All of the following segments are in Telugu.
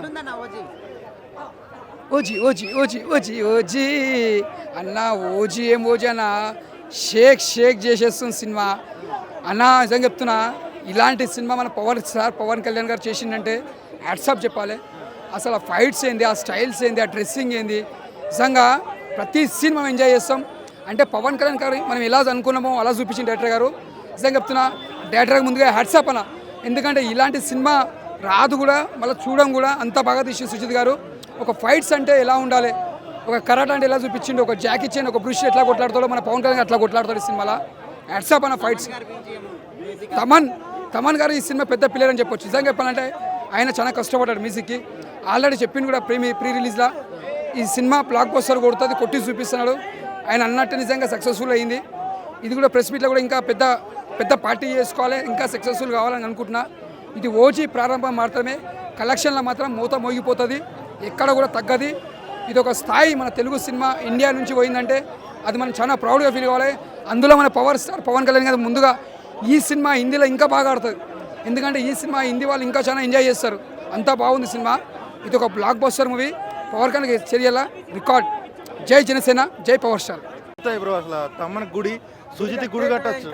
ఎట్లుందన్న OG? OG OG OG OG OG అన్న ఓజీ ఏం ఓజీ అన్న షేక్ షేక్ చేసేస్తుంది సినిమా అన్న. నిజంగా చెప్తున్నా, ఇలాంటి సినిమా మన పవన్ కళ్యాణ్ గారు చేసిందంటే హ్యాట్సాప్ చెప్పాలి. అసలు ఆ ఫైట్స్ ఏంది, ఆ స్టైల్స్ ఏంది, ఆ డ్రెస్సింగ్ ఏంది, నిజంగా ప్రతి సీన్ మనం ఎంజాయ్ చేస్తాం. అంటే పవన్ కళ్యాణ్ గారు మనం ఎలా అనుకున్నామో అలా చూపించిన డైరెక్టర్ గారు. నిజంగా చెప్తున్నా, డైరెక్టర్ గారు ముందుగా హ్యాట్సాప్ అన్న. ఎందుకంటే ఇలాంటి సినిమా రాదు కూడా, మళ్ళీ చూడడం కూడా అంత బాగా తీసింది సుజిత్ గారు. ఒక ఫైట్స్ అంటే ఎలా ఉండాలి, ఒక కరాట అంటే ఎలా చూపించిండు, ఒక జాకీ చాన్, ఒక బ్రూస్ ఎట్లా కొట్లాడతాడో మన పవన్ కళ్యాణ్ అట్లా కొట్లాడతాడు ఈ సినిమాలో. హ్యాట్సాప్ అన్న ఫైట్స్. తమన్ గారు ఈ సినిమా పెద్ద పిల్లర్ అని చెప్పొచ్చు. నిజంగా చెప్పాలంటే ఆయన చాలా కష్టపడ్డాడు మ్యూజిక్కి. ఆల్రెడీ చెప్పింది కూడా ప్రీ రిలీజ్లో ఈ సినిమా బ్లాక్ బస్టర్ కొడుతుంది, కొట్టి చూపిస్తున్నాడు ఆయన అన్నట్టు. నిజంగా సక్సెస్ఫుల్ అయింది. ఇది కూడా ప్రెస్ మీట్లో కూడా ఇంకా పెద్ద పెద్ద పార్టీ చేసుకోవాలి, ఇంకా సక్సెస్ఫుల్ కావాలని అనుకుంటున్నా. ఇది ఓజీ ప్రారంభం మాత్రమే, కలెక్షన్లో మాత్రం మూత మోగిపోతుంది, ఎక్కడ కూడా తగ్గది. ఇది ఒక స్థాయి మన తెలుగు సినిమా ఇండియా నుంచి పోయిందంటే అది మనం చాలా ప్రౌడ్గా ఫీల్ కావాలి. అందులో మన పవర్ స్టార్ పవన్ కళ్యాణ్ గారు ముందుగా ఈ సినిమా హిందీలో ఇంకా బాగా ఆడుతుంది. ఎందుకంటే ఈ సినిమా హిందీ వాళ్ళు ఇంకా చాలా ఎంజాయ్ చేస్తారు, అంతా బాగుంది సినిమా. ఇది ఒక block buster movie, power Kalyan చర్యల రికార్డ్. జై జనసేన, జై పవర్ స్టార్. బ్రో అసలు తమ్మన గుడి, సుజిత్ గుడి కట్టచ్చు,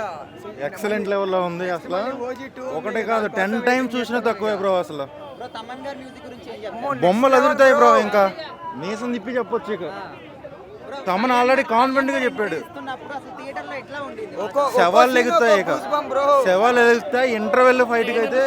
ఎక్సలెంట్ లెవెల్లో ఉంది. అసలు ఒకటే కాదు 10 టైమ్స్ చూసినా తక్కువే బ్రో. అసలు బొమ్మలు ఎదురుతాయి బ్రో, ఇంకా మీసం తిప్పి చెప్పొచ్చు. ఇక తమన్ ఆల్రెడీ కాన్ఫిడెంట్ గా చెప్పాడు, శవాలు ఎగుతాయి, ఇక శవాలు ఎగుతాయి. ఇంటర్వెల్ ఫైట్ అయితే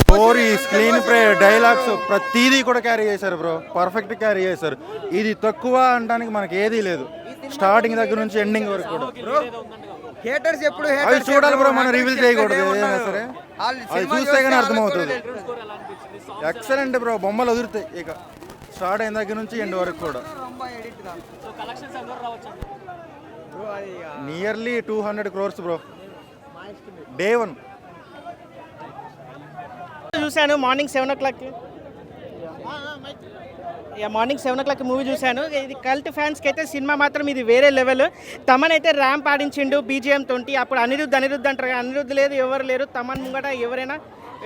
స్టోరీ, స్క్రీన్ ప్లే, డైలాగ్స్ ప్రతిదీ కూడా క్యారీ చేశారు బ్రో, పర్ఫెక్ట్ క్యారీ చేశారు. ఇది తక్కువ అనడానికి మనకి ఏదీ లేదు, స్టార్టింగ్ దగ్గర నుంచి ఎండింగ్ వరకు కూడా. అవి చూడాలి బ్రో, మనం రివీల్ చేయకూడదు ఏదైనా సరే, అది చూస్తే కానీ అర్థమవుతుంది. ఎక్సలెంట్ బ్రో, బొమ్మలు వదులుతాయి ఇక స్టార్ట్ అయిన దగ్గర నుంచి ఎండ్ వరకు కూడా. నియర్లీ 200 crores బ్రో, డే 1 చూశాను. Morning 7 o'clock morning 7 o'clock movie చూశాను. ఇది కల్ట్ ఫ్యాన్స్కి అయితే సినిమా మాత్రం ఇది వేరే లెవెల్. తమన్ అయితే ర్యాంప్ ఆడించిండు BGM తోటి. అప్పుడు అనిరుద్ధ్ అంటారు, అనిరుద్ధ్ లేదు, ఎవరు లేరు. తమన్ ముంగట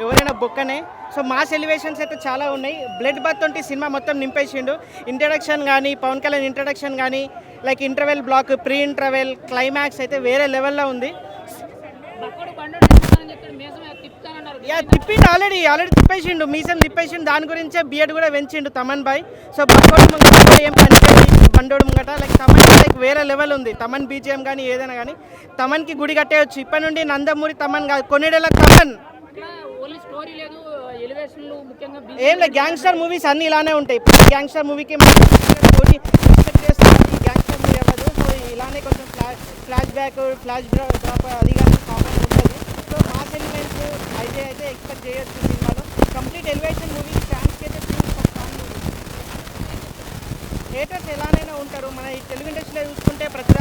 ఎవరైనా బొక్కనే. సో మాస్ ఎలివేషన్స్ అయితే చాలా ఉన్నాయి. బ్లడ్ బాత్ తోటి సినిమా మొత్తం నింపేసిండు. ఇంట్రడక్షన్ కానీ, పవన్ కళ్యాణ్ ఇంట్రడక్షన్ కానీ, like interval block, pre interval, climax అయితే వేరే లెవెల్లో ఉంది. తిప్పిండు, ఆల్రెడీ తిప్పేసిండు, మీసం తిప్పేసిండు. దాని గురించే బియడ్ కూడా పెంచిండు తమన్ బాయ్. సో బండోడు ముంగట ఏం పనిచేయాలి, బండోడు ముంగట లైక్ తమన్ లైక్ వేరే లెవెల్ ఉంది. తమన్ BGM కానీ ఏదైనా కానీ తమన్కి గుడి కట్టేయచ్చు. ఇప్పటి నుండి నందమూరి తమన్ కాదు, కొన్నిడేళ్ళ తమన్. ఏం లేదు, గ్యాంగ్స్టర్ మూవీస్ అన్నీ ఇలానే ఉంటాయి. గ్యాంగ్స్టర్ మూవీకి స్టోరీ ఎక్స్పెక్ట్ చేస్తాం, ఈ గ్యాంగ్స్టర్ మూవీ అవ్వదు. సో ఇలానే కొంచెం ఫ్లాష్ డ్రాప్ అది కానీ కామన్ ఉంటుంది. సో మాస్ ఎలిమెంట్స్ అయితే ఎక్స్పెక్ట్ చేయొచ్చు సినిమాలో. కంప్లీట్ ఎలివేషన్ మూవీ, ఫ్యాన్స్కి అయితే హేటర్స్ ఎలానైనా ఉంటారు. మన ఈ తెలుగు ఇండస్ట్రీలో చూసుకుంటే ప్రతి